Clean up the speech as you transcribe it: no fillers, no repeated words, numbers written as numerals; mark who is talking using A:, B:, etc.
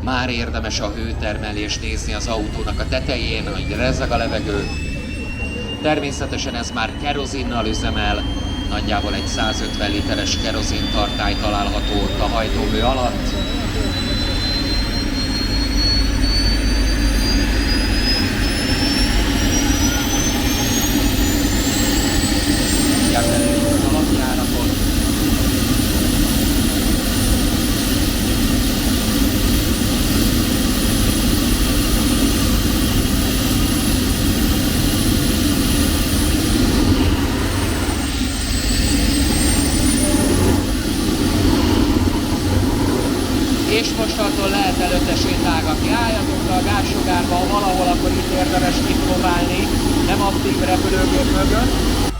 A: Már érdemes a hőtermelést nézni az autónak a tetején, hogy rezeg a levegő. Természetesen ez már kerozinnal üzemel, nagyjából egy 150 literes kerozintartály található ott a hajtómű alatt. Az alapjáratot. És mostantól lehet előtte sétálgatni. Álljatok le a gázsugárba, ha valahol, akkor itt érdemes kipróbálni, nem aktív repülőgép mögött.